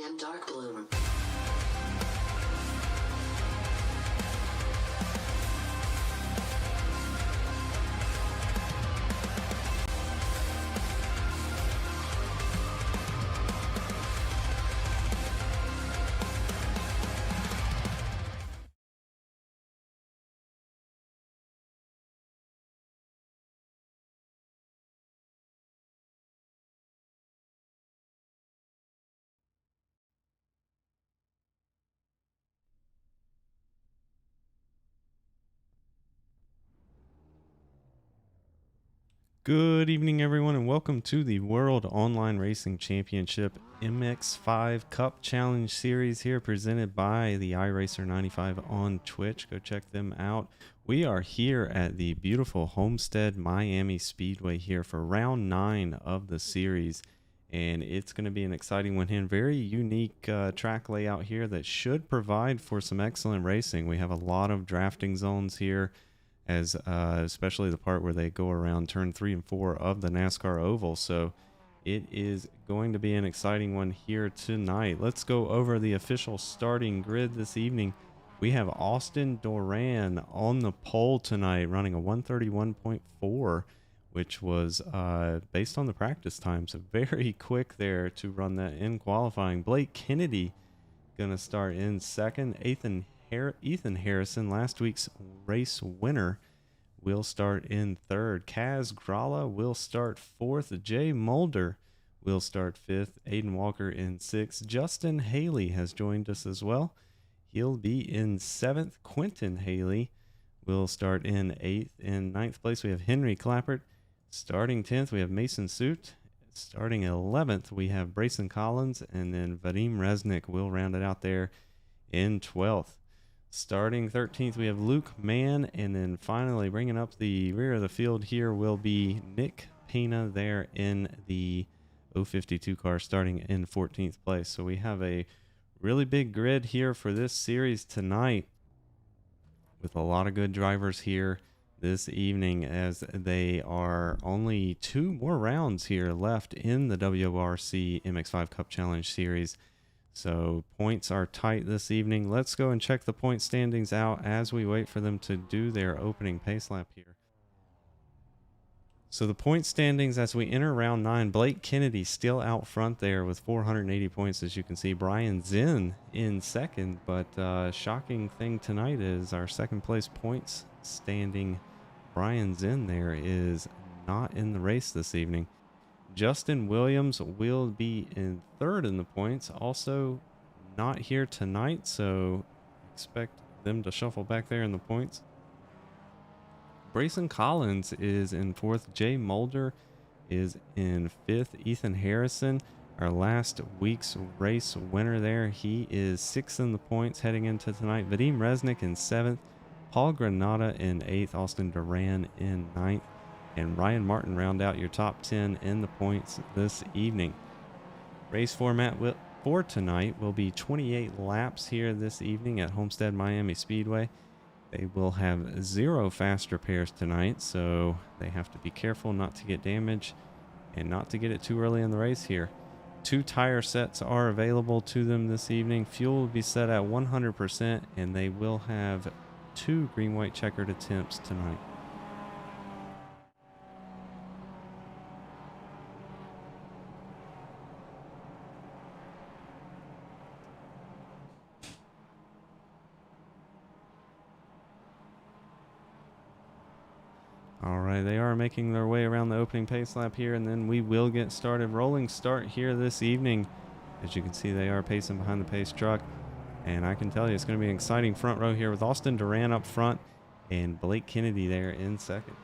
and dark blue. Good evening, everyone, and welcome to the World Online Racing Championship MX5 Cup Challenge Series here, presented by the iRACER95 on Twitch. Go check them out. We are here at the beautiful Homestead Miami Speedway here for round 9 of the series, and it's going to be an exciting one here. Very unique track layout here that should provide for some excellent racing. We have a lot of drafting zones here, as especially the part where they go around turn 3 and 4 of the NASCAR oval. So it is going to be an exciting one here tonight. Let's go over the official starting grid this evening. We have Austin Doran on the pole tonight, running a 131.4, which was based on the practice times, very quick there to run that in qualifying. Blake Kennedy gonna start in second. Ethan Harrison, last week's race winner, will start in third. Kaz Gralla will start fourth. Jay Mulder will start fifth. Aiden Walker in sixth. Justin Haley has joined us as well. He'll be in seventh. Quentin Haley will start in eighth. In ninth place, we have Henry Clappert. Starting 10th, we have Mason Suit. Starting 11th, we have Brayson Collins, and then Vadim Resnick will round it out there in 12th. Starting 13th, we have Luke Mann, and then finally bringing up the rear of the field here will be Nick Pena there in the 052 car, starting in 14th place. So we have a really big grid here for this series tonight, with a lot of good drivers here this evening, as they are only 2 more rounds here left in the WORC MX5 Cup Challenge Series. So points are tight this evening. Let's go and check the point standings out as we wait for them to do their opening pace lap here. So the point standings as we enter round 9, Blake Kennedy still out front there with 480 points, as you can see. Brian Zinn in second, but shocking thing tonight is our second place points standing. Brian Zinn there is not in the race this evening. Justin Williams will be in third in the points, also not here tonight, so expect them to shuffle back there in the points. Brayson Collins is in fourth. Jay Mulder is in fifth. Ethan Harrison, our last week's race winner there, he is sixth in the points heading into tonight. Vadim Resnick in seventh. Paul Granada in eighth. Austin Duran in ninth. And Ryan Martin round out your top 10 in the points this evening. Race format for tonight will be 28 laps here this evening at Homestead Miami Speedway. They will have 0 fast repairs tonight, so they have to be careful not to get damage and not to get it too early in the race here. 2 tire sets are available to them this evening. Fuel will be set at 100%, and they will have 2 green-white checkered attempts tonight. All right, they are making their way around the opening pace lap here, and then we will get started. Rolling start here this evening. As you can see, they are pacing behind the pace truck, and I can tell you it's going to be an exciting front row here with Austin Duran up front and Blake Kennedy there in second.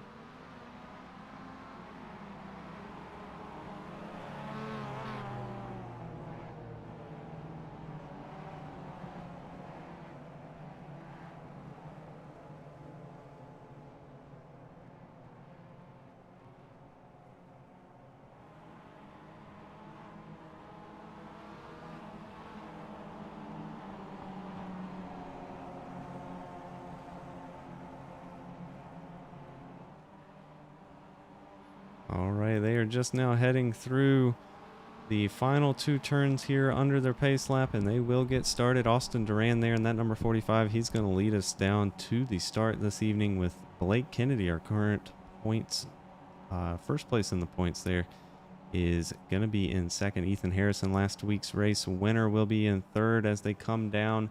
All right, they are just now heading through the final 2 turns here under their pace lap, and they will get started. Austin Duran there in that number 45. He's going to lead us down to the start this evening with Blake Kennedy, our current points. First place in the points there is going to be in second. Ethan Harrison, last week's race winner, will be in third as they come down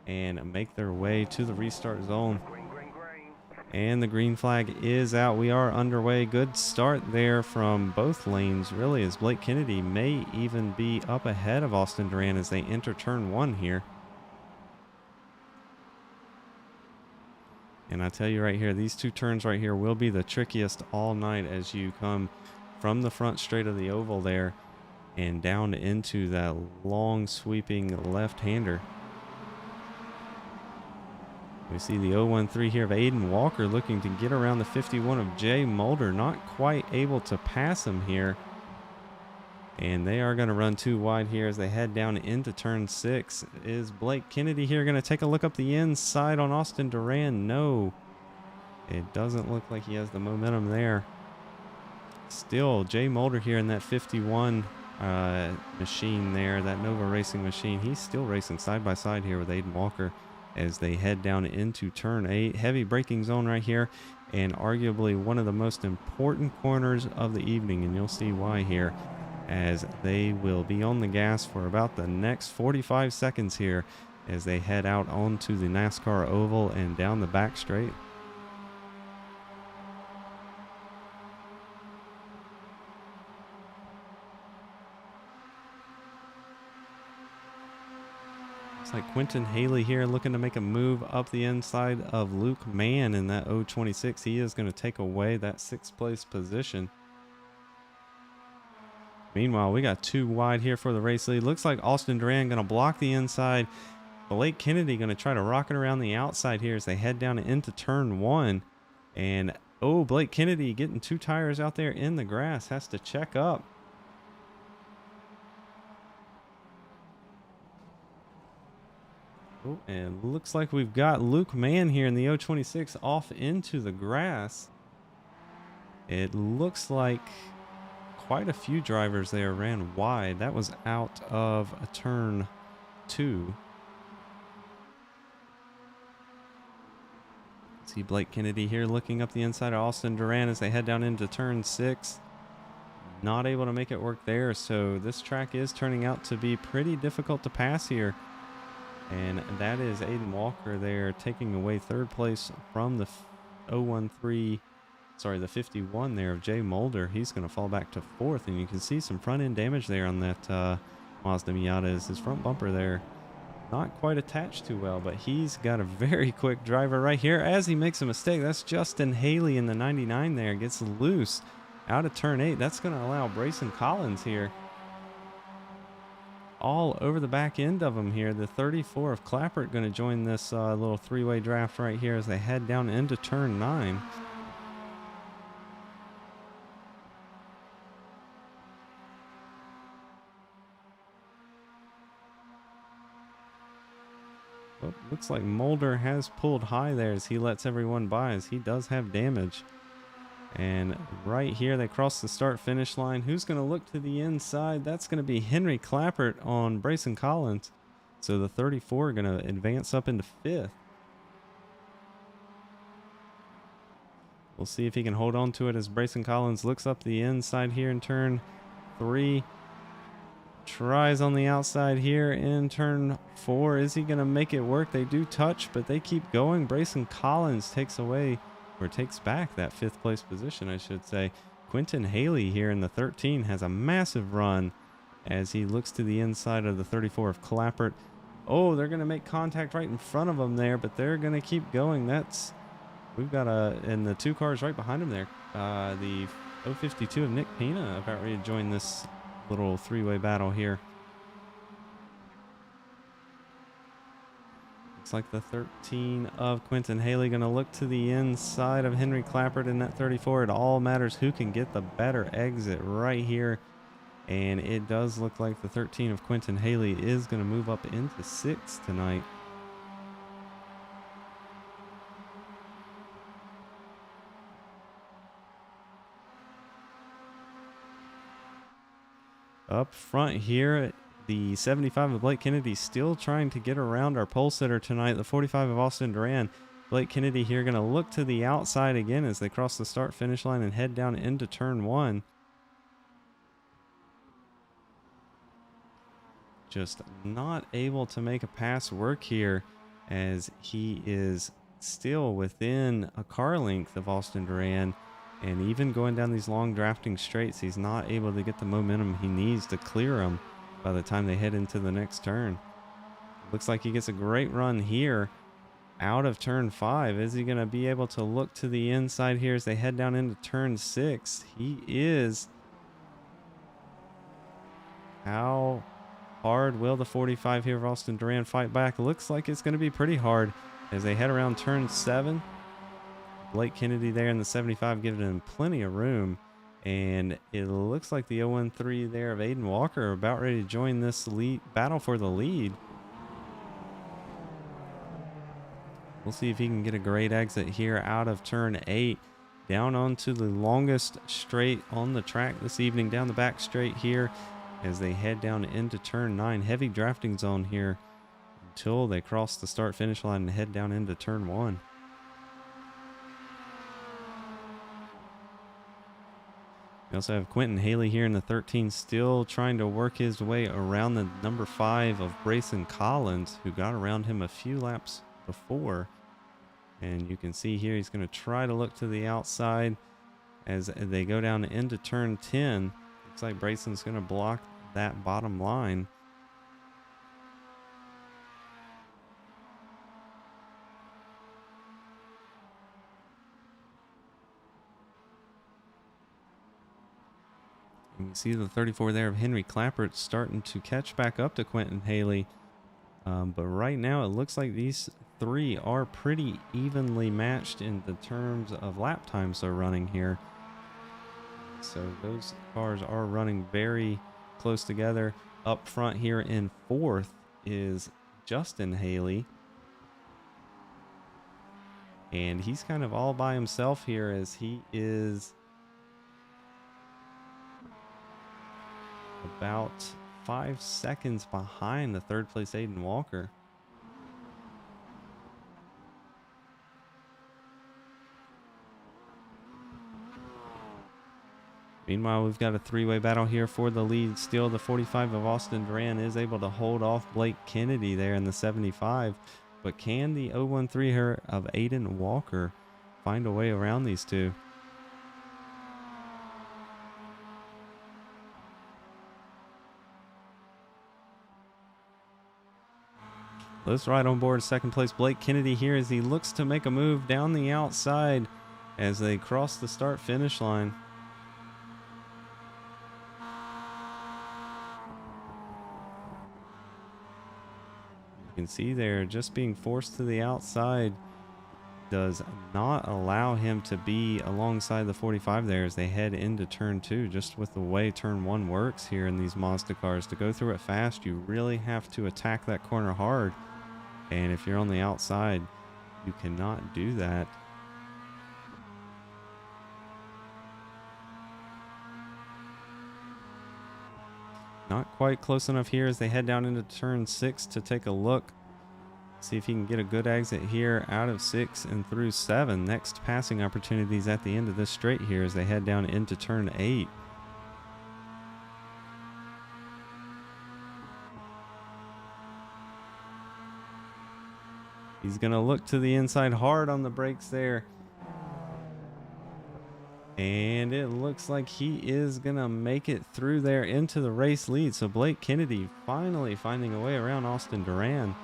and make their way to the restart zone. And the green flag is out. We are underway. Good start there from both lanes, really, as Blake Kennedy may even be up ahead of Austin Duran as they enter turn 1 here. And I tell you right here, these 2 turns right here will be the trickiest all night as you come from the front straight of the oval there and down into that long sweeping left-hander. We see the 013 here of Aiden Walker looking to get around the 51 of Jay Mulder. Not quite able to pass him here. And they are going to run 2 wide here as they head down into turn 6. Is Blake Kennedy here going to take a look up the inside on Austin Duran? No. It doesn't look like he has the momentum there. Still, Jay Mulder here in that 51 machine there, that Nova Racing machine. He's still racing side by side here with Aiden Walker as they head down into turn 8. Heavy braking zone right here, and arguably one of the most important corners of the evening, and you'll see why here, as they will be on the gas for about the next 45 seconds here as they head out onto the NASCAR oval and down the back straight. Like Quentin Haley here looking to make a move up the inside of Luke Mann in that 026. He is going to take away that 6th place position. Meanwhile, we got 2 wide here for the race lead. Looks like Austin Duran going to block the inside. Blake Kennedy going to try to rocket around the outside here as they head down into turn 1. And Blake Kennedy getting 2 tires out there in the grass, has to check up. Oh, and looks like we've got Luke Mann here in the 026 off into the grass. It looks like quite a few drivers there ran wide. That was out of a turn 2. See Blake Kennedy here looking up the inside of Austin Duran as they head down into turn 6. Not able to make it work there, so this track is turning out to be pretty difficult to pass here. And that is Aiden Walker there taking away 3rd place from the 51 there of Jay Mulder. He's going to fall back to 4th, and you can see some front end damage there on that Mazda Miata. As his front bumper there not quite attached too well, but he's got a very quick driver right here as he makes a mistake. That's Justin Haley in the 99 there, gets loose out of turn 8. That's going to allow Brayson Collins here all over the back end of him here. The 34 of Clappert going to join this little 3-way draft right here as they head down into turn 9. Oh, looks like Mulder has pulled high there as he lets everyone by, as he does have damage. And right here, they cross the start-finish line. Who's going to look to the inside? That's going to be Henry Clappert on Brayson Collins. So the 34 are going to advance up into 5th. We'll see if he can hold on to it as Brayson Collins looks up the inside here in turn 3. Tries on the outside here in turn 4. Is he going to make it work? They do touch, but they keep going. Brayson Collins takes back that 5th place position, I should say. Quentin Haley here in the 13 has a massive run as he looks to the inside of the 34 of Clappert. Oh, they're going to make contact right in front of them there, but they're going to keep going. We've got and the 2 cars right behind him there. The 052 of Nick Pina about ready to join this little 3-way battle here. Looks like the 13 of Quentin Haley going to look to the inside of Henry Clappert in that 34. It all matters who can get the better exit right here. And it does look like the 13 of Quentin Haley is going to move up into 6th tonight. Up front here, the 75 of Blake Kennedy still trying to get around our pole sitter tonight, the 45 of Austin Duran. Blake Kennedy here going to look to the outside again as they cross the start finish line and head down into turn one. Just not able to make a pass work here as he is still within a car length of Austin Duran. And even going down these long drafting straights, he's not able to get the momentum he needs to clear them by the time they head into the next turn. Looks like he gets a great run here out of turn 5. Is he going to be able to look to the inside here as they head down into turn 6? He is. How hard will the 45 here of Austin Duran fight back? Looks like it's going to be pretty hard as they head around turn 7. Blake Kennedy there in the 75 giving him plenty of room. And it looks like the 013 there of Aiden Walker are about ready to join this lead battle for the lead. We'll see if he can get a great exit here out of turn 8. Down onto the longest straight on the track this evening. Down the back straight here as they head down into turn 9. Heavy drafting zone here until they cross the start finish line and head down into turn 1. We also have Quentin Haley here in the 13, still trying to work his way around the number 5 of Brayson Collins, who got around him a few laps before. And you can see here he's going to try to look to the outside as they go down into turn 10. Looks like Brayson's going to block that bottom line. And you see the 34 there of Henry Clappert starting to catch back up to Quentin Haley. But right now it looks like these three are pretty evenly matched in the terms of lap times they're running here. So those cars are running very close together. Up front here in 4th is Justin Haley. And he's kind of all by himself here as he is about 5 seconds behind the 3rd place Aiden Walker. Meanwhile, we've got a 3-way battle here for the lead. Still, the 45 of Austin Duran is able to hold off Blake Kennedy there in the 75. But can the 013 here of Aiden Walker find a way around these two? Let's ride on board 2nd place Blake Kennedy here as he looks to make a move down the outside as they cross the start finish line. You can see there just being forced to the outside does not allow him to be alongside the 45 there as they head into turn 2. Just with the way turn 1 works here in these Mazda cars, to go through it fast you really have to attack that corner hard, and if you're on the outside you cannot do that. Not quite close enough here as they head down into turn 6 to take a look. See if he can get a good exit here out of 6 and through 7. Next passing opportunities at the end of this straight here as they head down into turn 8. He's going to look to the inside hard on the brakes there. And it looks like he is going to make it through there into the race lead. So Blake Kennedy finally finding a way around Austin Duran.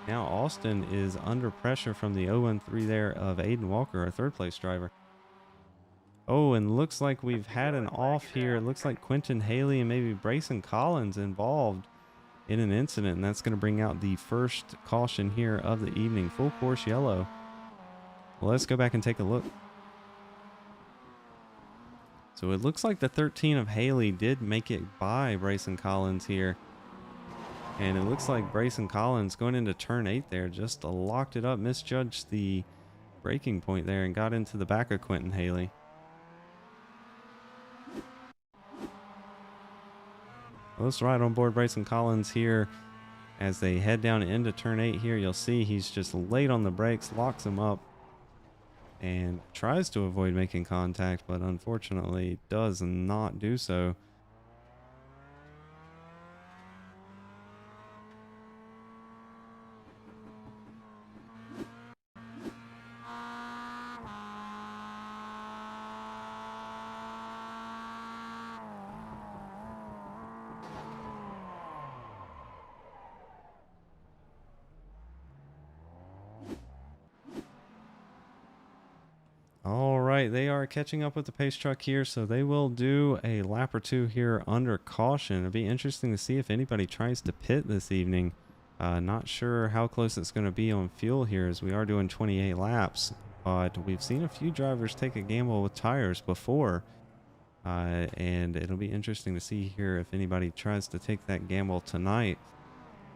Now Austin is under pressure from the 013 there of Aiden Walker, our 3rd place driver. Oh, and looks like we've had an off here. It looks like Quentin Haley and maybe Brayson Collins involved in an incident. And that's going to bring out the first caution here of the evening. Full course yellow. Well, let's go back and take a look. So it looks like the 13 of Haley did make it by Brayson Collins here. And it looks like Brayson Collins going into turn 8 there just locked it up, misjudged the braking point there and got into the back of Quentin Haley. Let's ride on board Bryson Collins here as they head down into turn 8 here. You'll see he's just late on the brakes, locks him up, and tries to avoid making contact, but unfortunately does not do so. All right, they are catching up with the pace truck here, so they will do a lap or two here under caution. It'll be interesting to see if anybody tries to pit this evening. Not sure how close it's going to be on fuel here, as we are doing 28 laps, but we've seen a few drivers take a gamble with tires before, and it'll be interesting to see here if anybody tries to take that gamble tonight.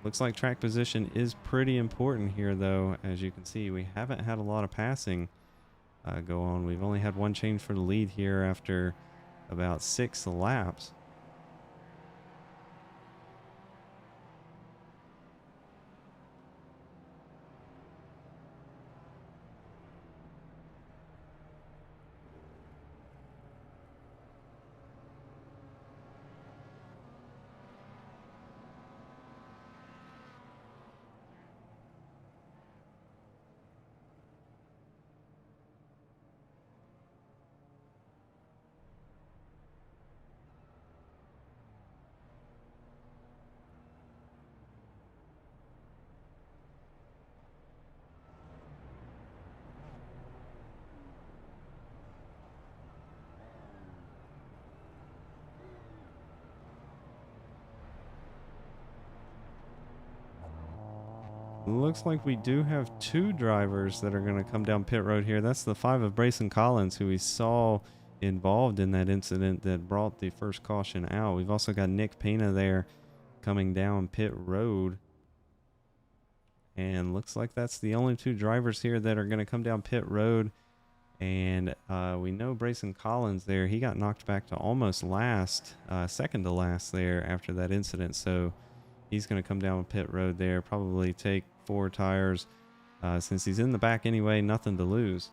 Looks like track position is pretty important here, though. As you can see, we haven't had a lot of passing go on. We've only had one change for the lead here after about 6 laps. Looks like we do have 2 drivers that are going to come down pit road here. That's the 5 of Bryson Collins, who we saw involved in that incident that brought the first caution out. We've also got Nick Pena there coming down pit road. And looks like that's the only 2 drivers here that are going to come down pit road. And we know Bryson Collins there, he got knocked back to almost last, second to last there after that incident. So he's going to come down pit road there, probably take 4 tires. Since he's in the back anyway, nothing to lose.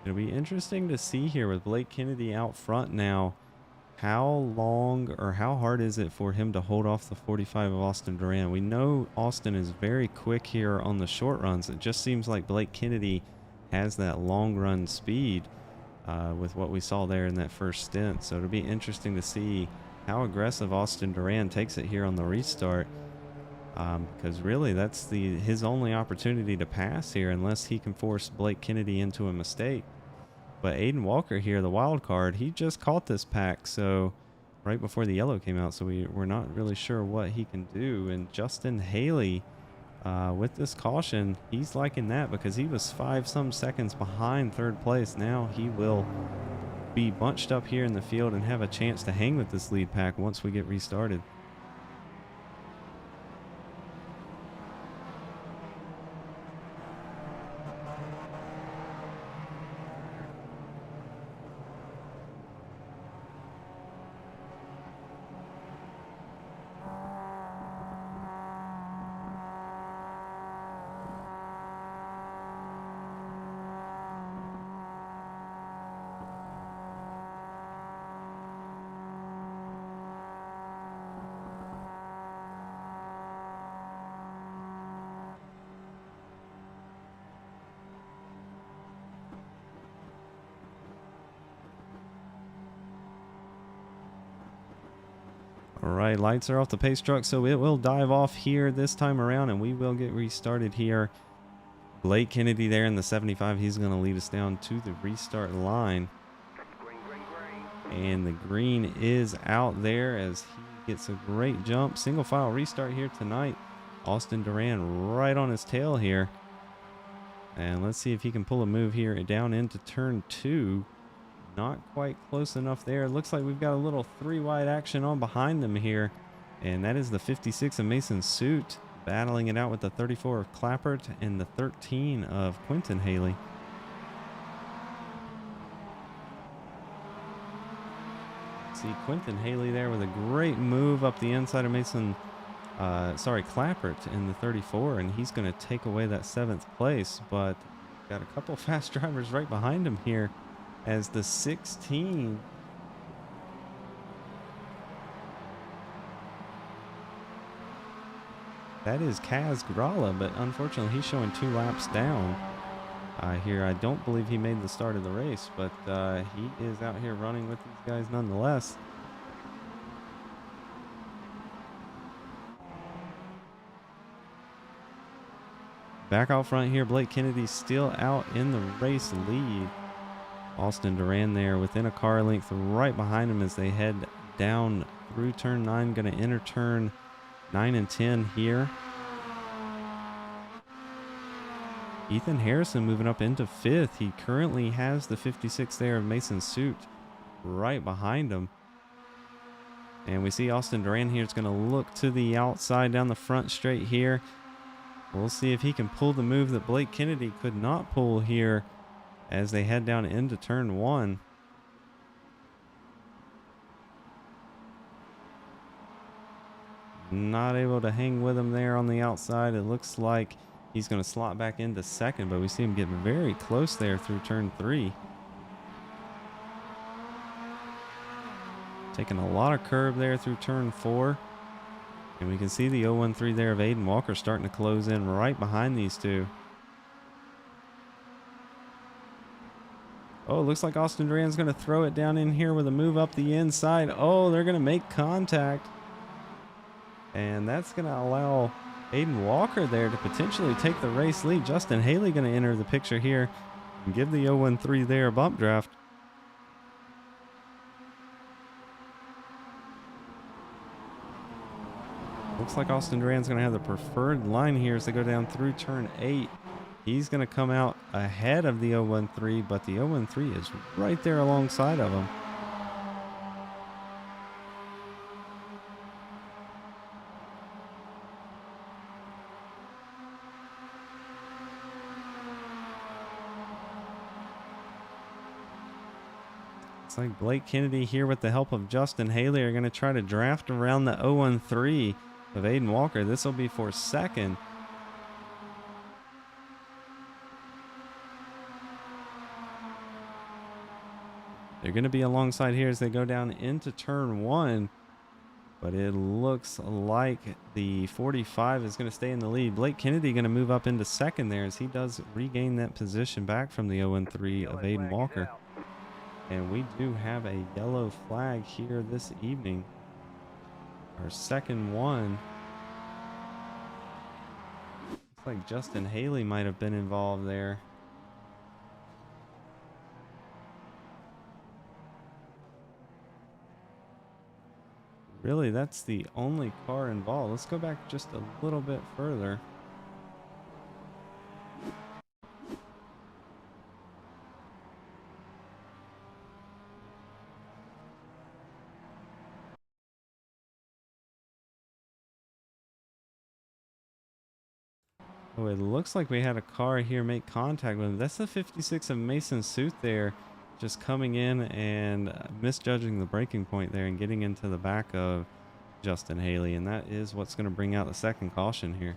It'll be interesting to see here with Blake Kennedy out front now. How long or how hard is it for him to hold off the 45 of Austin Duran? We know Austin is very quick here on the short runs. It just seems like Blake Kennedy has that long run speed with what we saw there in that first stint. So it'll be interesting to see how aggressive Austin Duran takes it here on the restart. Because really that's his only opportunity to pass here unless he can force Blake Kennedy into a mistake. But Aiden Walker here, the wild card, he just caught this pack so right before the yellow came out, so we're not really sure what he can do. And Justin Haley with this caution, he's liking that because he was 5-some seconds behind third place. Now he will be bunched up here in the field and have a chance to hang with this lead pack once we get restarted. All right, lights are off the pace truck, so it will dive off here this time around, and we will get restarted here. Blake Kennedy there in the 75. He's going to lead us down to the restart line. And the green is out there as he gets a great jump. Single file restart here tonight. Austin Duran right on his tail here. And let's see if he can pull a move here down into turn 2. Not quite close enough there. Looks like we've got a little 3 wide action on behind them here. And that is the 56 of Mason Suit battling it out with the 34 of Clappert and the 13 of Quentin Haley. See Quentin Haley there with a great move up the inside of Clappert in the 34, and he's going to take away that 7th place, but got a couple fast drivers right behind him here as the 16. That is Kaz Gralla, but unfortunately he's showing 2 laps down here. I don't believe he made the start of the race, but he is out here running with these guys nonetheless. Back out front here, Blake Kennedy still out in the race lead. Austin Duran there within a car length right behind him as they head down through turn 9. Going to enter turn 9 and 10 here. Ethan Harrison moving up into 5th. He currently has the 56 there of Mason Suit right behind him. And we see Austin Duran here is going to look to the outside down the front straight here. We'll see if he can pull the move that Blake Kennedy could not pull here as they head down into turn 1. Not able to hang with him there on the outside. It looks like he's going to slot back into 2nd, but we see him get very close there through turn 3. Taking a lot of curb there through turn 4. And we can see the 013 there of Aiden Walker starting to close in right behind these two. Oh, looks like Austin Duran's going to throw it down in here with a move up the inside. Oh, they're going to make contact. And that's going to allow Aiden Walker there to potentially take the race lead. Justin Haley going to enter the picture here and give the 013 there a bump draft. Looks like Austin Duran's going to have the preferred line here as they go down through turn 8. He's going to come out ahead of the 013, but the 013 is right there alongside of him. It's like Blake Kennedy here with the help of Justin Haley are going to try to draft around the 013 of Aiden Walker. This will be for 2nd. They're going to be alongside here as they go down into turn 1. But it looks like the 45 is going to stay in the lead. Blake Kennedy going to move up into 2nd there as he does regain that position back from the 013 of Aiden Walker. And we do have a yellow flag here this evening. Our 2nd one. Looks like Justin Haley might have been involved there. Really, that's the only car involved. Let's go back just a little bit further. Oh, it looks like we had a car here make contact with him. That's the 56 of Mason Suit there, just coming in and misjudging the braking point there and getting into the back of Justin Haley. And that is what's going to bring out the 2nd caution here.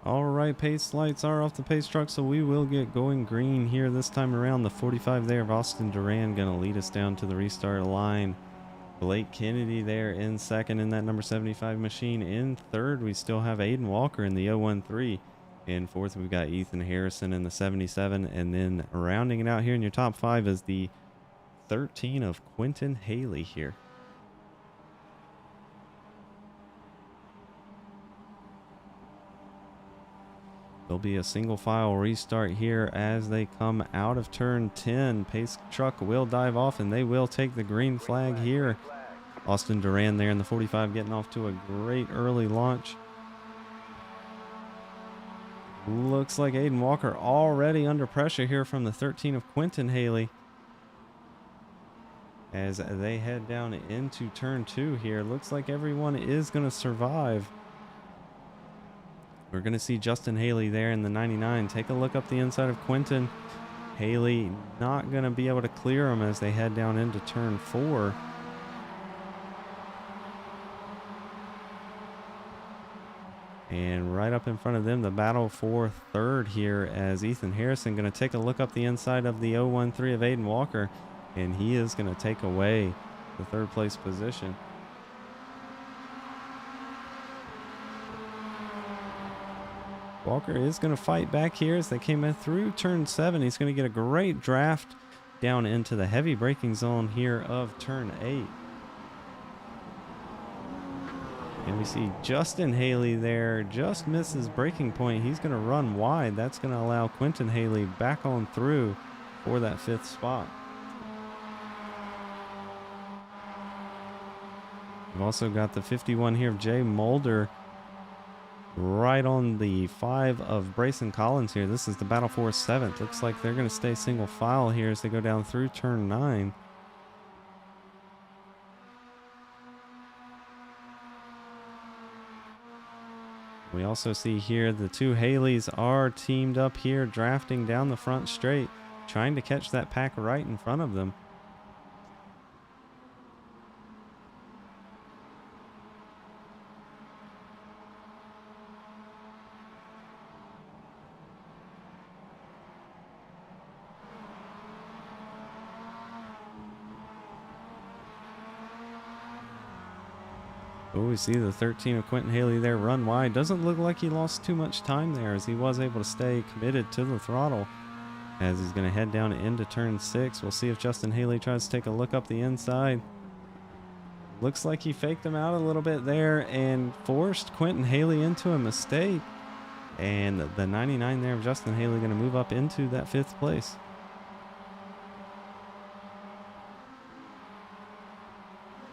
All right, pace lights are off the pace truck, so we will get going green here this time around. The 45 there of Austin Duran going to lead us down to the restart line. Blake Kennedy there in second in that number 75 machine. In third, we still have Aiden Walker in the 013. In fourth, we've got Ethan Harrison in the 77. And then rounding it out here in your top five is the 13 of Quentin Haley here. There'll be a single file restart here as they come out of turn 10. Pace truck will dive off and they will take the green flag here. Austin Duran there in the 45 getting off to a great early launch. Looks like Aiden Walker already under pressure here from the 13 of Quentin Haley. As they head down into turn 2 here. Looks like everyone is going to survive. We're going to see Justin Haley there in the 99. Take a look up the inside of Quentin. Haley not going to be able to clear him as they head down into turn 4. And right up in front of them, the battle for third here as Ethan Harrison going to take a look up the inside of the 013 of Aiden Walker. And he is going to take away the third place position. Walker is going to fight back here as they came in through turn 7. He's going to get a great draft down into the heavy braking zone here of turn 8. And we see Justin Haley there just misses braking point. He's going to run wide. That's going to allow Quentin Haley back on through for that 5th spot. We've also got the 51 here of Jay Mulder right on the 5 of Brayson Collins here. This is the battle for 7th. Looks like they're going to stay single file here as they go down through turn 9. We also see here the 2 Haleys are teamed up here, drafting down the front straight, trying to catch that pack right in front of them. Oh, we see the 13 of Quentin Haley there run wide. Doesn't look like he lost too much time there as he was able to stay committed to the throttle as he's going to head down into turn 6. We'll see if Justin Haley tries to take a look up the inside. Looks like he faked him out a little bit there and forced Quentin Haley into a mistake. And the 99 there of Justin Haley going to move up into that 5th place.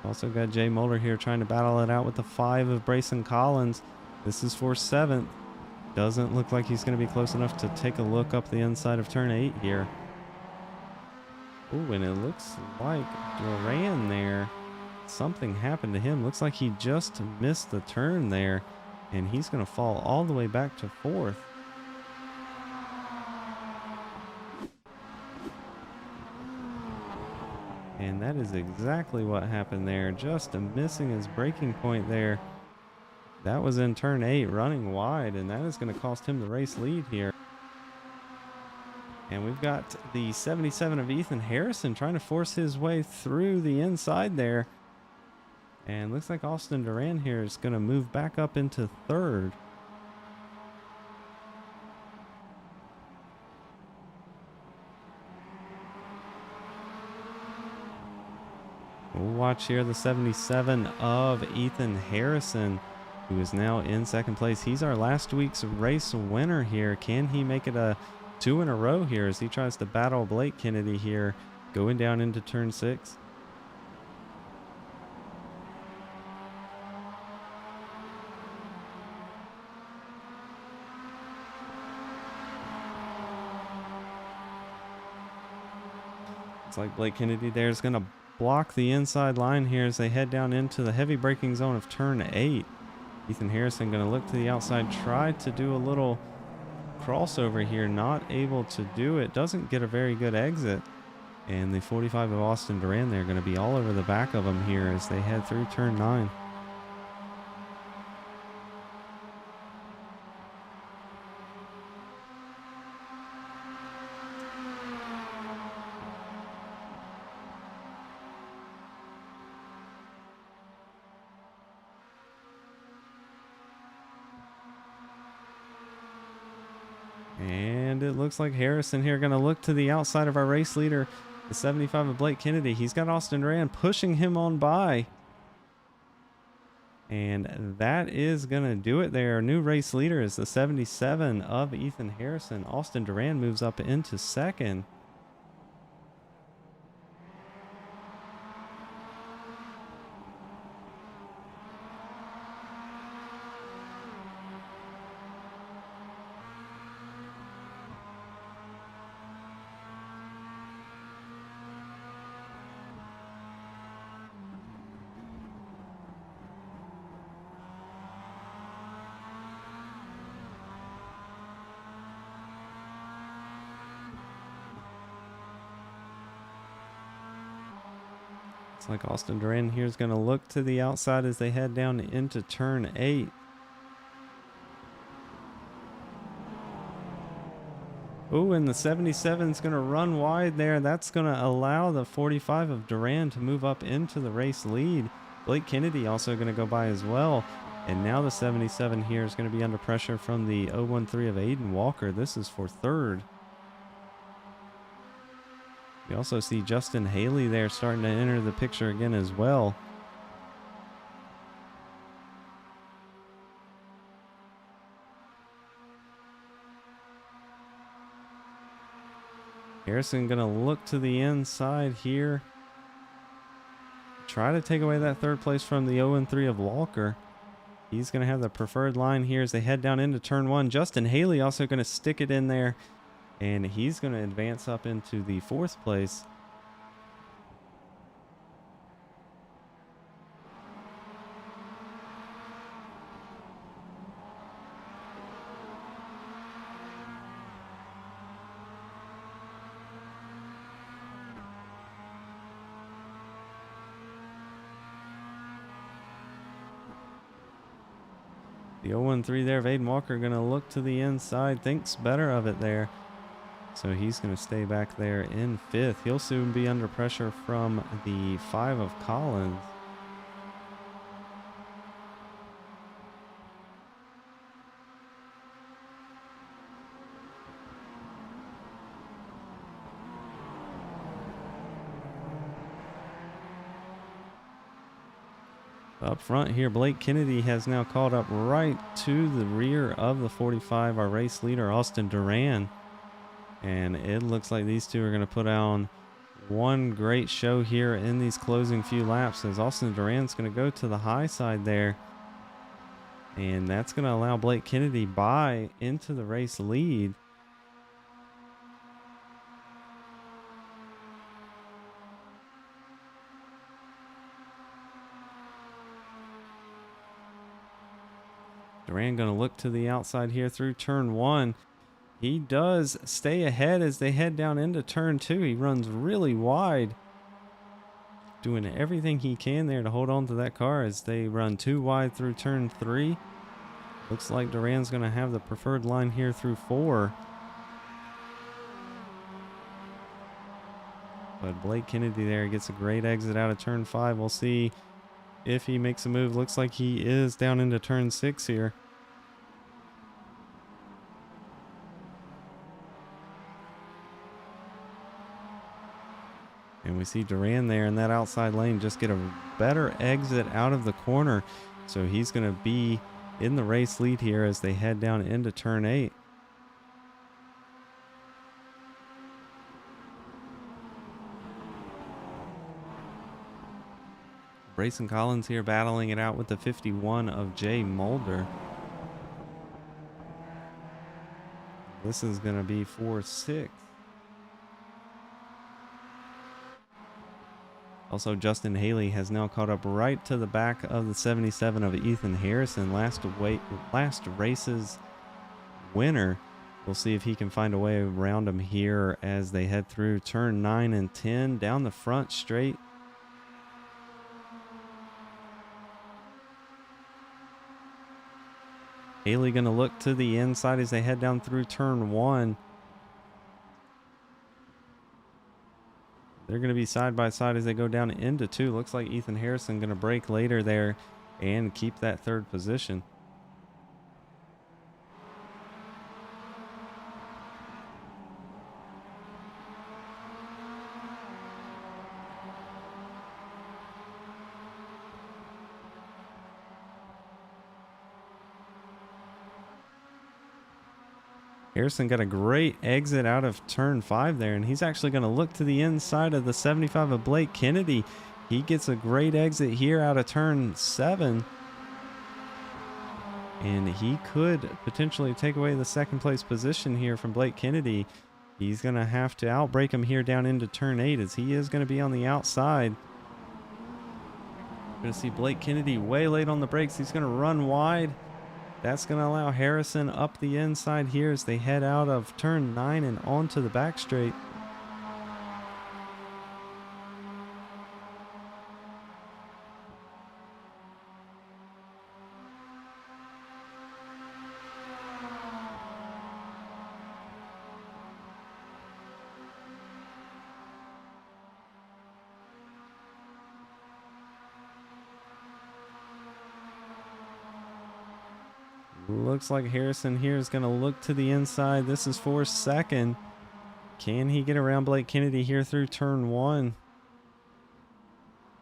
Also got Jay Mulder here trying to battle it out with the 5 of Brayson Collins. This is for 7th. Doesn't look like he's going to be close enough to take a look up the inside of turn 8 here. Oh, and it looks like Duran there. Something happened to him. Looks like he just missed the turn there. And he's going to fall all the way back to 4th. And that is exactly what happened there. Just missing his braking point there. That was in turn 8, running wide, and that is going to cost him the race lead here. And we've got the 77 of Ethan Harrison trying to force his way through the inside there. And looks like Austin Duran here is going to move back up into 3rd. We'll watch here the 77 of Ethan Harrison, who is now in 2nd place. He's our last week's race winner here. Can he make it a 2 in a row here as he tries to battle Blake Kennedy here going down into turn 6? It's like Blake Kennedy there is going to block the inside line here as they head down into the heavy braking zone of turn 8. Ethan Harrison going to look to the outside, try to do a little crossover here, not able to do it. Doesn't get a very good exit. And the 45 of Austin Duran there going to be all over the back of him here as they head through turn 9. And it looks like Harrison here going to look to the outside of our race leader, the 75 of Blake Kennedy. He's got Austin Duran pushing him on by. And that is going to do it there. Our new race leader is the 77 of Ethan Harrison. Austin Duran moves up into second. It's like Austin Duran here is going to look to the outside as they head down into turn 8. Oh, and the 77 is going to run wide there. That's going to allow the 45 of Duran to move up into the race lead. Blake Kennedy also going to go by as well. And now the 77 here is going to be under pressure from the 013 of Aiden Walker. This is for third. We also see Justin Haley there starting to enter the picture again as well. Harrison gonna look to the inside here. Try to take away that third place from the 0-3 of Walker. He's gonna have the preferred line here as they head down into turn 1. Justin Haley also gonna stick it in there, and he's gonna advance up into the 4th place. The 0-3 there of Aiden Walker going to look to the inside, thinks better of it there. So he's going to stay back there in 5th. He'll soon be under pressure from the 5 of Collins. Up front here, Blake Kennedy has now caught up right to the rear of the 45, our race leader, Austin Duran. And it looks like these two are going to put on one great show here in these closing few laps, as Austin Duran's going to go to the high side there. And that's going to allow Blake Kennedy by into the race lead. Duran going to look to the outside here through turn 1. He does stay ahead as they head down into turn 2. He runs really wide, doing everything he can there to hold on to that car as they run too wide through turn 3. Looks like Duran's going to have the preferred line here through 4. But Blake Kennedy there gets a great exit out of turn 5. We'll see if he makes a move. Looks like he is down into turn 6 here. And we see Duran there in that outside lane just get a better exit out of the corner. So he's going to be in the race lead here as they head down into turn 8. Brayson Collins here battling it out with the 51 of Jay Mulder. This is going to be for 6th. Also, Justin Haley has now caught up right to the back of the 77 of Ethan Harrison, last race's winner. We'll see if he can find a way around him here as they head through turn 9 and 10 down the front straight. Haley going to look to the inside as they head down through turn 1. They're going to be side by side as they go down into 2. Looks like Ethan Harrison going to break later there and keep that 3rd position. Harrison got a great exit out of turn 5 there, and he's actually going to look to the inside of the 75 of Blake Kennedy. He gets a great exit here out of turn 7. And he could potentially take away the second place position here from Blake Kennedy. He's going to have to outbrake him here down into turn 8 as he is going to be on the outside. We're going to see Blake Kennedy way late on the brakes. He's going to run wide. That's going to allow Harrison up the inside here as they head out of turn 9 and onto the back straight. Looks like Harrison here is going to look to the inside. This is for second. Can he get around Blake Kennedy here through turn 1?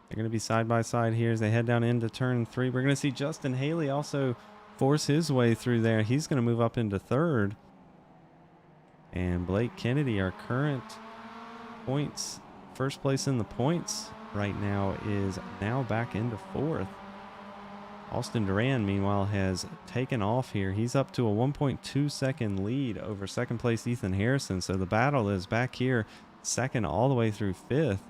They're going to be side by side here as they head down into turn 3. We're going to see Justin Haley also force his way through there. He's going to move up into third. And Blake Kennedy, our current points, first place in the points right now, is now back into fourth. Austin Duran, meanwhile, has taken off here. He's up to a 1.2 second lead over second place Ethan Harrison. So the battle is back here, second all the way through fifth.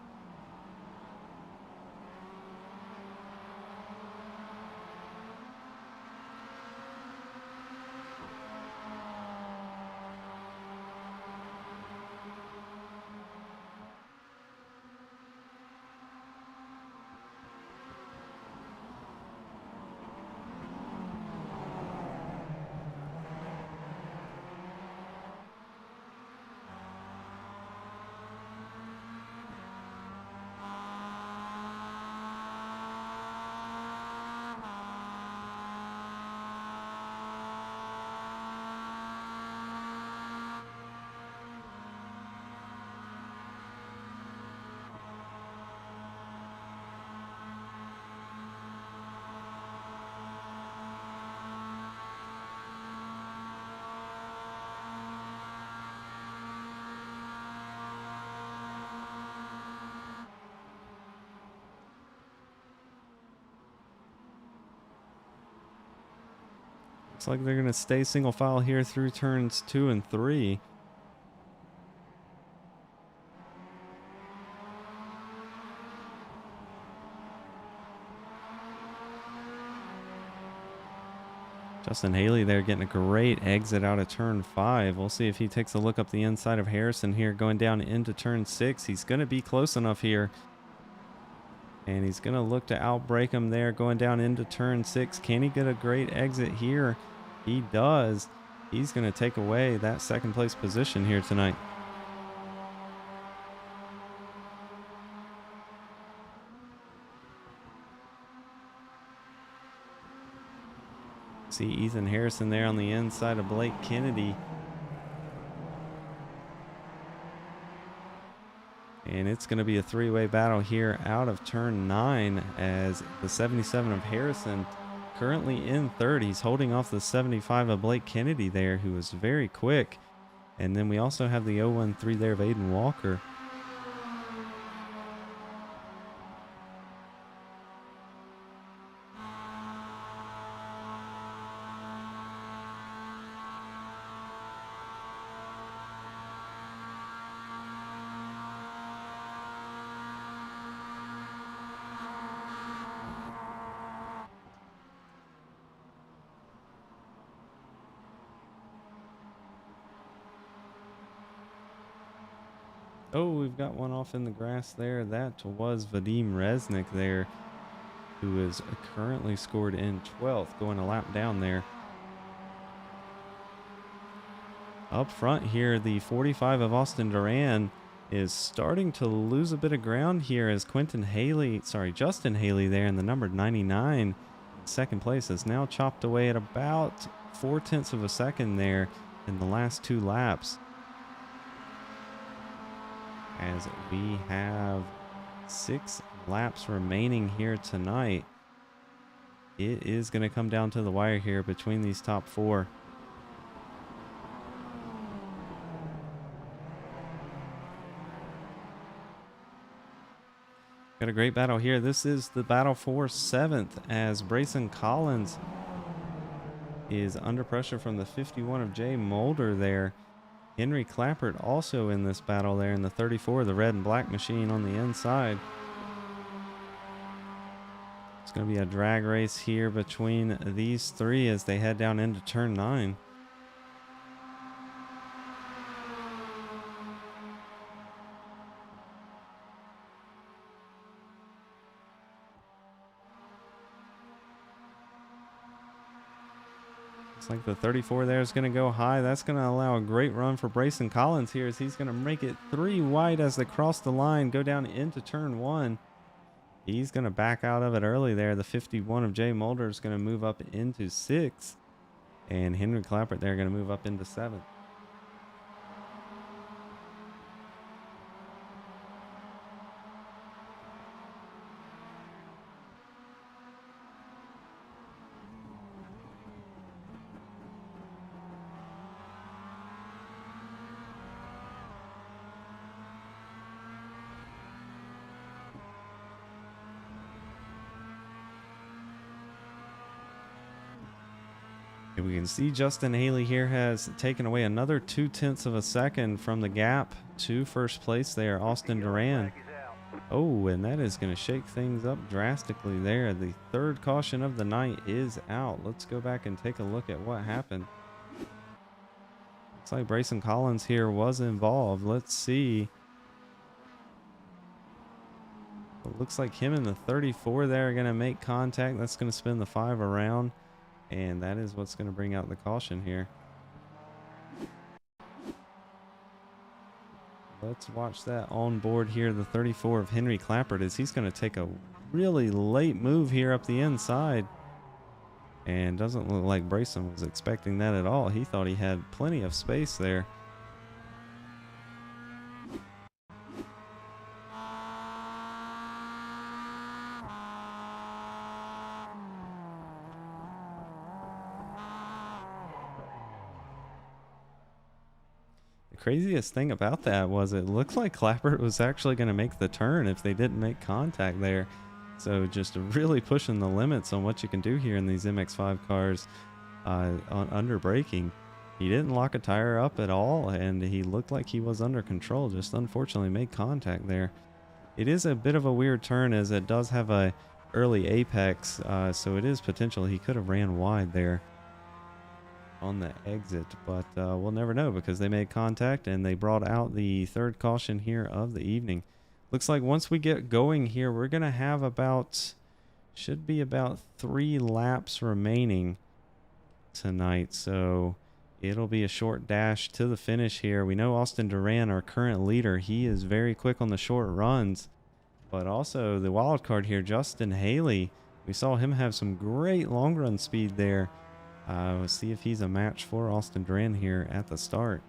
Looks like they're going to stay single file here through turns 2 and 3. Justin Haley there getting a great exit out of turn 5. We'll see if he takes a look up the inside of Harrison here going down into turn 6. He's going to be close enough here. And he's going to look to outbrake him there going down into turn 6. Can he get a great exit here? He does. He's going to take away that second place position here tonight. See Ethan Harrison there on the inside of Blake Kennedy. And it's going to be a three-way battle here out of turn 9 as the 77 of Harrison currently in third. He's holding off the 75 of Blake Kennedy there, who was very quick. And then we also have the 013 there of Aiden Walker. Oh, we've got one off in the grass there. That was Vadim Resnick there, who is currently scored in 12th, going a lap down there. Up front here, the 45 of Austin Duran is starting to lose a bit of ground here as Justin Haley there in the number 99, second place, has now chopped away at about 0.4 of a second there in the last 2 laps. As we have 6 laps remaining here tonight, it is going to come down to the wire here between these top 4. Got a great battle here. This is the battle for 7th as Brayson Collins is under pressure from the 51 of Jay Mulder there. Henry Clappert also in this battle there in the 34, the red and black machine on the inside. It's going to be a drag race here between these three as they head down into turn 9. Looks like the 34 there is going to go high. That's going to allow a great run for Brayson Collins here as he's going to make it 3 wide as they cross the line, go down into turn 1. He's going to back out of it early there. The 51 of Jay Mulder is going to move up into 6th. And Henry Clappert there going to move up into 7th. We can see Justin Haley here has taken away another 0.2 of a second from the gap to first place there, Austin Duran. Oh, and that is going to shake things up drastically there. The 3rd caution of the night is out. Let's go back and take a look at what happened. Looks like Brayson Collins here was involved. Let's see. It looks like him and the 34 there are going to make contact. That's going to spin the 5 around. And that is what's going to bring out the caution here. Let's watch that on board here. The 34 of Henry Clappert as he's going to take a really late move here up the inside. And doesn't look like Brayson was expecting that at all. He thought he had plenty of space there. Craziest thing about that was it looked like Clappert was actually going to make the turn if they didn't make contact there. So just really pushing the limits on what you can do here in these MX5 cars under braking. He didn't lock a tire up at all, and he looked like he was under control, just unfortunately made contact there. It is a bit of a weird turn as it does have a early apex, so it is potential he could have ran wide there on the exit, but we'll never know because they made contact and they brought out the 3rd caution here of the evening. Looks like once we get going here, we're gonna have should be about 3 laps remaining tonight, so it'll be a short dash to the finish here. We know Austin Duran, our current leader, he is very quick on the short runs, but also the wild card here, Justin Haley, we saw him have some great long run speed there. We'll see if he's a match for Austin Duran here at the start.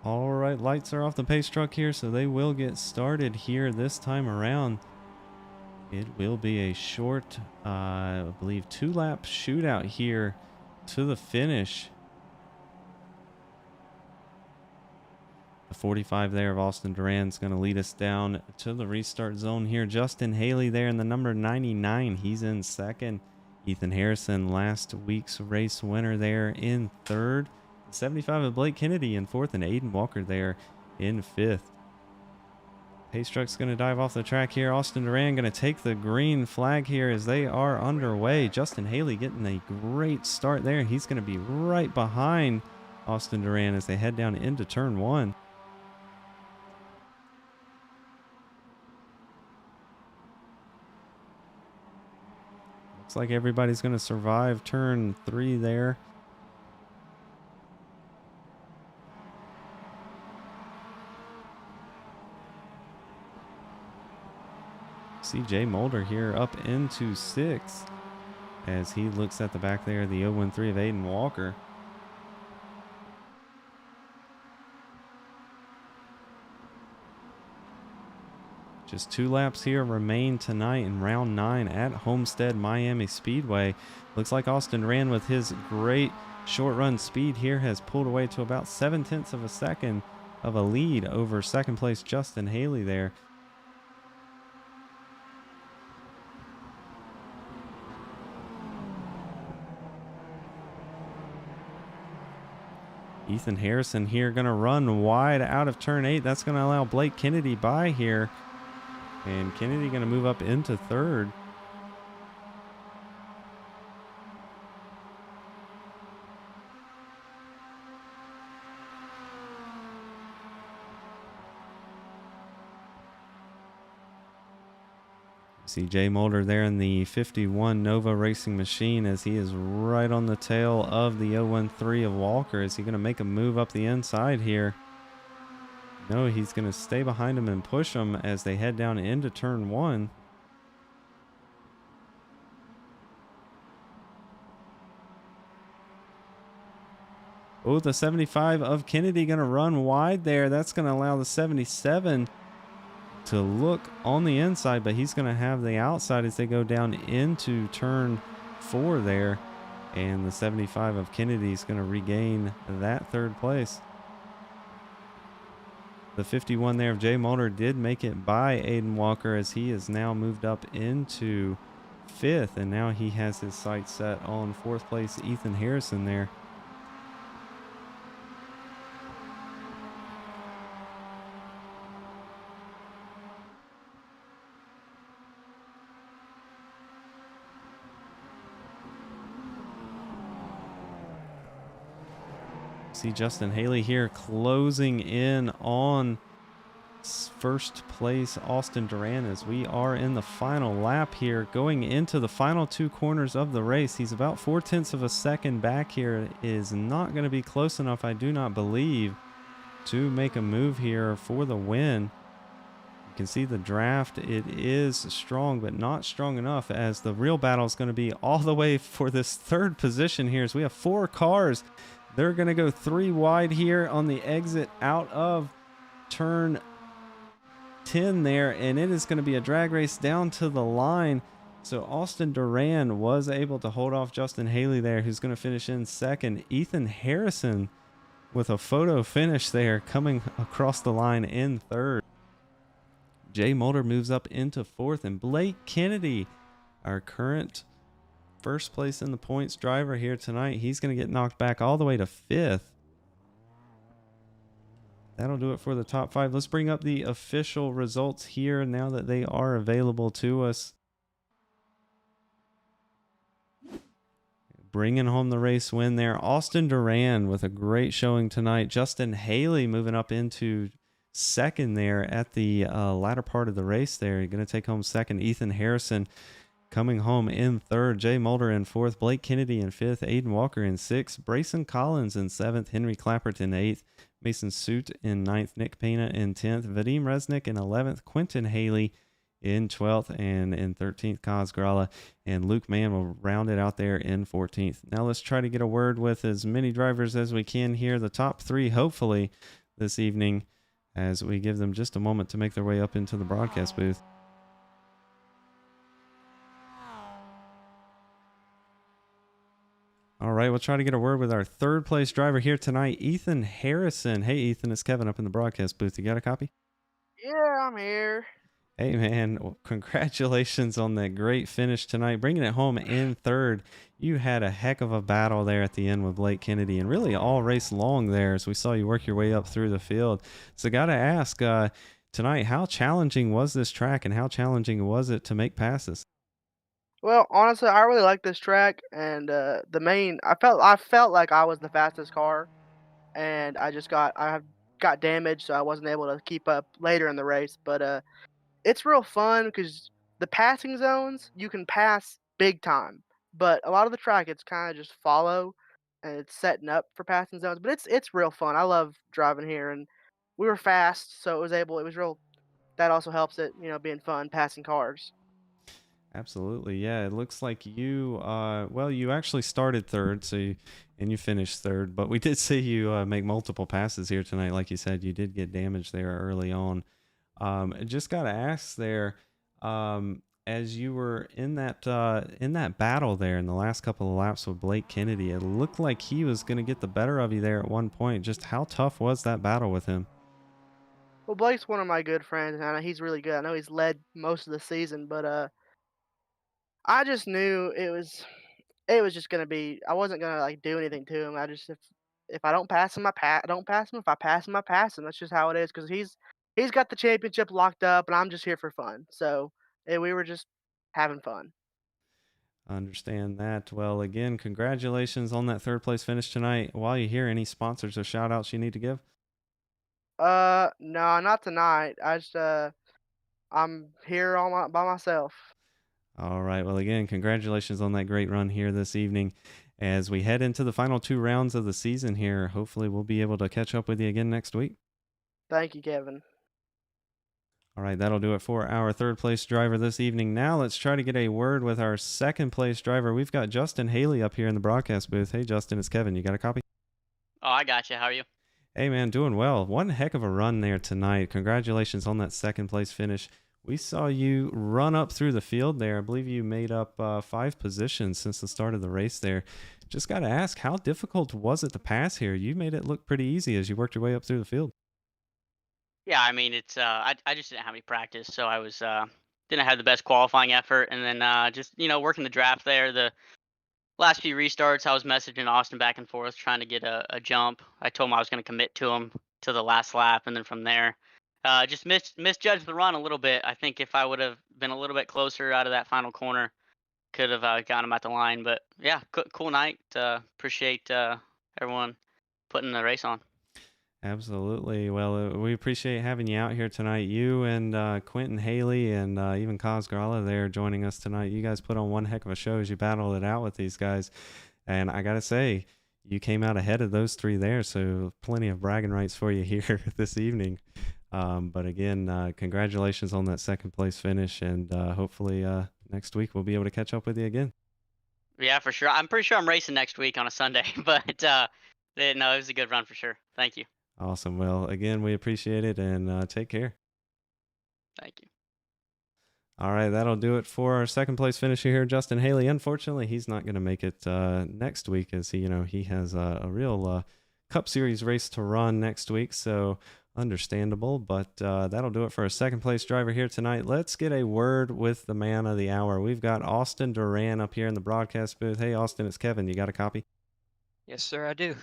All right, lights are off the pace truck here, so they will get started here this time around. It will be a short, I believe, 2-lap shootout here to the finish. The 45 there of Austin Duran is going to lead us down to the restart zone here. Justin Haley there in the number 99. He's in second. Ethan Harrison, last week's race winner, there in third. 75 of Blake Kennedy in fourth, and Aiden Walker there in fifth. Pace truck's going to dive off the track here. Austin Duran going to take the green flag here as they are underway. Justin Haley getting a great start there. He's going to be right behind Austin Duran as they head down into turn one. Looks like everybody's going to survive turn three there. See Jay Mulder here up into sixth as he looks at the back there, the 013 of Aiden Walker. Just 2 laps here remain tonight in round 9 at Homestead Miami Speedway. Looks like Austin Duran, with his great short run speed here, has pulled away to about 0.7 of a second of a lead over second place Justin Haley there. Ethan Harrison here going to run wide out of turn 8. That's going to allow Blake Kennedy by here. And Kennedy going to move up into third. See Jay Mulder there in the 51 Nova Racing Machine as he is right on the tail of the 013 of Walker. Is he going to make a move up the inside here? No, he's going to stay behind him and push him as they head down into turn one. Oh, the 75 of Kennedy going to run wide there. That's going to allow the 77 to look on the inside, but he's going to have the outside as they go down into turn 4 there. And the 75 of Kennedy is going to regain that third place. The 51 there of Jay Mulder did make it by Aiden Walker as he is now moved up into 5th, and now he has his sights set on 4th place Ethan Harrison there. See Justin Haley here closing in on first place Austin Duran as we are in the final lap here, going into the final 2 corners of the race. He's about 0.4 of a second back here. It is not going to be close enough, I do not believe, to make a move here for the win. You can see the draft. It is strong, but not strong enough, as the real battle is going to be all the way for this 3rd position here. As we have 4 cars. They're going to go 3 wide here on the exit out of turn 10 there, and it is going to be a drag race down to the line. So Austin Duran was able to hold off Justin Haley there, who's going to finish in 2nd. Ethan Harrison with a photo finish there, coming across the line in 3rd. Jay Mulder moves up into 4th, and Blake Kennedy, our current first place in the points driver here tonight, he's going to get knocked back all the way to 5th. That'll do it for the top 5. Let's bring up the official results here now that they are available to us. Bringing home the race win there, Austin Duran with a great showing tonight. Justin Haley moving up into 2nd there at the latter part of the race there. You're going to take home 2nd. Ethan Harrison coming home in 3rd, Jay Mulder in 4th, Blake Kennedy in 5th, Aiden Walker in 6th, Brayson Collins in 7th, Henry Clappert in 8th, Mason Suit in 9th, Nick Pena in 10th, Vadim Resnick in 11th, Quentin Haley in 12th, and in 13th, Kaz Grala, and Luke Mann will round it out there in 14th. Now let's try to get a word with as many drivers as we can here. The top 3, hopefully, this evening as we give them just a moment to make their way up into the broadcast booth. All right, we'll try to get a word with our third place driver here tonight, Ethan Harrison. Hey, Ethan, it's Kevin up in the broadcast booth. You got a copy? Yeah, I'm here. Hey, man, well, congratulations on that great finish tonight, bringing it home in third. You had a heck of a battle there at the end with Blake Kennedy, and really all race long there as we saw you work your way up through the field. So, got to ask tonight, how challenging was this track, and how challenging was it to make passes? Well, honestly, I really like this track, and I felt like I was the fastest car, and I got damaged, so I wasn't able to keep up later in the race. But it's real fun because the passing zones you can pass big time, but a lot of the track it's kind of just follow, and it's setting up for passing zones. But it's real fun. I love driving here, and we were fast, so it was real. That also helps it, being fun passing cars. Absolutely. Yeah, it looks like you well, you actually started third, and you finished third, but we did see you make multiple passes here tonight. Like you said, you did get damaged there early on. Just got to ask there, as you were in that battle there in the last couple of laps with Blake Kennedy, it looked like he was going to get the better of you there at one point. Just how tough was that battle with him? Well, Blake's one of my good friends, and I know he's really good. I know he's led most of the season, but I just knew it was just gonna be. I wasn't gonna like do anything to him. If I don't pass him, I don't pass him. If I pass him, I pass him. That's just how it is. Because he's got the championship locked up, and I'm just here for fun. So we were just having fun. Understand that. Well, again, congratulations on that third place finish tonight. While you're here, any sponsors or shout outs you need to give? No, not tonight. I'm here by myself. All right. Well, again, congratulations on that great run here this evening. As we head into the final two rounds of the season here, hopefully we'll be able to catch up with you again next week. Thank you, Kevin. All right, that'll do it for our third place driver this evening. Now let's try to get a word with our second place driver. We've got Justin Haley up here in the broadcast booth. Hey, Justin, it's Kevin. You got a copy? Oh, I got you. How are you? Hey, man, doing well. One heck of a run there tonight. Congratulations on that second place finish. We saw you run up through the field there. I believe you made up 5 positions since the start of the race there. Just got to ask, how difficult was it to pass here? You made it look pretty easy as you worked your way up through the field. Yeah, I mean, it's I just didn't have any practice, so I was didn't have the best qualifying effort, and then just working the draft there. The last few restarts, I was messaging Austin back and forth trying to get a jump. I told him I was going to commit to him to the last lap, and then from there, just misjudged the run a little bit. I think if I would have been a little bit closer out of that final corner, could have got him at the line. But yeah, cool night. Appreciate everyone putting the race on. Absolutely. Well, we appreciate having you out here tonight. You and Quentin Haley and even Kaz Grala there joining us tonight. You guys put on one heck of a show as you battled it out with these guys. And I got to say, you came out ahead of those three there. So plenty of bragging rights for you here this evening. But again, congratulations on that second place finish. And hopefully next week we'll be able to catch up with you again. Yeah, for sure. I'm pretty sure I'm racing next week on a Sunday, but no, it was a good run for sure. Thank you. Awesome. Well, again, we appreciate it and take care. Thank you. All right, that'll do it for our second place finisher here, Justin Haley. Unfortunately, he's not going to make it next week, as he has a real Cup Series race to run next week. So understandable, but that'll do it for our second place driver here tonight. Let's get a word with the man of the hour. We've got Austin Duran up here in the broadcast booth. Hey, Austin, it's Kevin. You got a copy? Yes, sir, I do.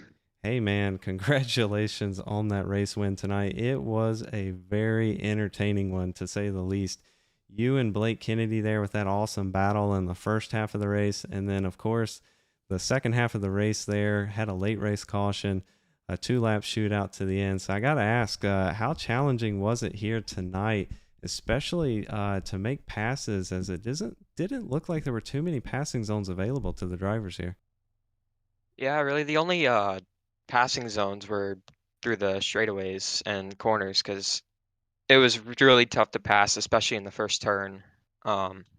Hey man, congratulations on that race win tonight. It was a very entertaining one to say the least. You and Blake Kennedy there with that awesome battle in the first half of the race. And then, of course, the second half of the race there had a late race caution, a 2-lap shootout to the end. So I got to ask, how challenging was it here tonight, especially to make passes, as it didn't look like there were too many passing zones available to the drivers here? Yeah, really, the only passing zones were through the straightaways and corners because it was really tough to pass, especially in the first turn,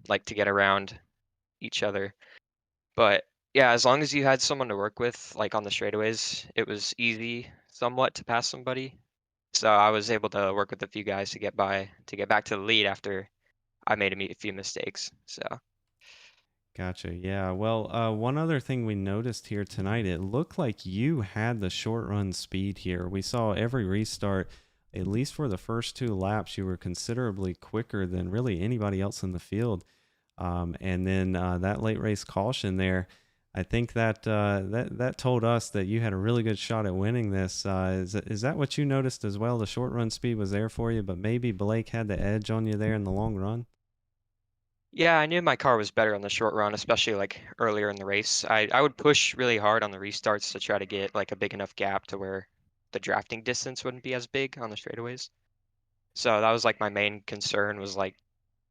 like to get around each other. But yeah, as long as you had someone to work with, like on the straightaways, it was easy somewhat to pass somebody. So I was able to work with a few guys to get back to the lead after I made a few mistakes. So Gotcha. Yeah. Well, one other thing we noticed here tonight, it looked like you had the short run speed here. We saw every restart, at least for the first 2 laps, you were considerably quicker than really anybody else in the field. And then that late race caution there, I think that that told us that you had a really good shot at winning this. Is that what you noticed as well? The short run speed was there for you, but maybe Blake had the edge on you there in the long run. yeah, I knew my car was better on the short run, especially like earlier in the race. I would push really hard on the restarts to try to get like a big enough gap to where the drafting distance wouldn't be as big on the straightaways. So that was like my main concern was like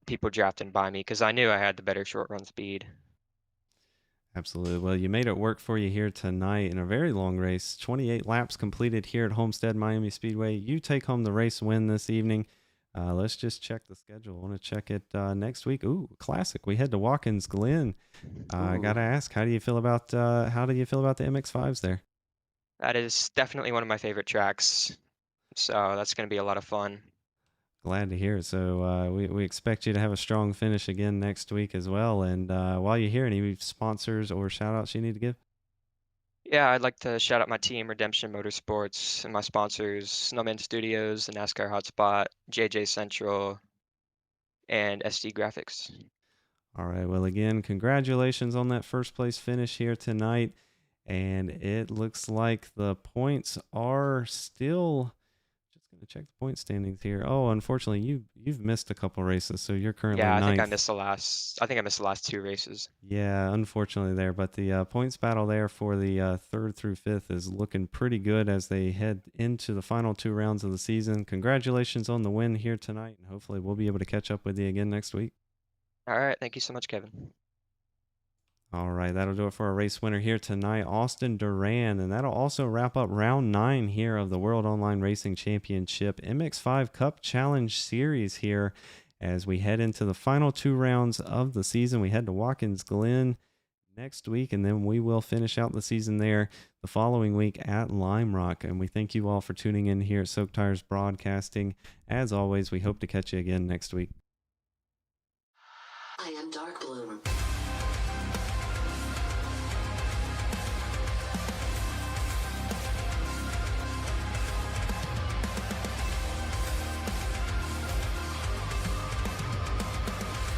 people drafting by me because I knew I had the better short run speed. Absolutely. Well, you made it work for you here tonight in a very long race. 28 laps completed here at Homestead Miami Speedway. You take home the race win this evening. Let's just check the schedule. I want to check it next week. Ooh, classic. We head to Watkins Glen. I gotta ask, how do you feel about the MX5s there? That is definitely one of my favorite tracks. So that's going to be a lot of fun. Glad to hear it. So we expect you to have a strong finish again next week as well. And while you're here, any sponsors or shout outs you need to give? Yeah, I'd like to shout out my team, Redemption Motorsports, and my sponsors, Snowman Studios, the NASCAR Hotspot, JJ Central, and SD Graphics. All right. Well, again, congratulations on that first place finish here tonight. And it looks like the points are still just going to check the point standings here. Oh, unfortunately, you've missed a couple races, so you're currently Yeah, I think I ninth. missed the last. I think I missed the last 2 races. Yeah, unfortunately there, but the points battle there for the third through fifth is looking pretty good as they head into the final 2 rounds of the season. Congratulations on the win here tonight, and hopefully we'll be able to catch up with you again next week. All right, thank you so much, Kevin. All right, that'll do it for our race winner here tonight, Austin Duran, and that'll also wrap up round 9 here of the World Online Racing Championship MX5 Cup Challenge Series here as we head into the final 2 rounds of the season. We head to Watkins Glen next week, and then we will finish out the season there the following week at Lime Rock. And we thank you all for tuning in here at Soak Tires Broadcasting. As always, we hope to catch you again next week. I am Dark Bloom.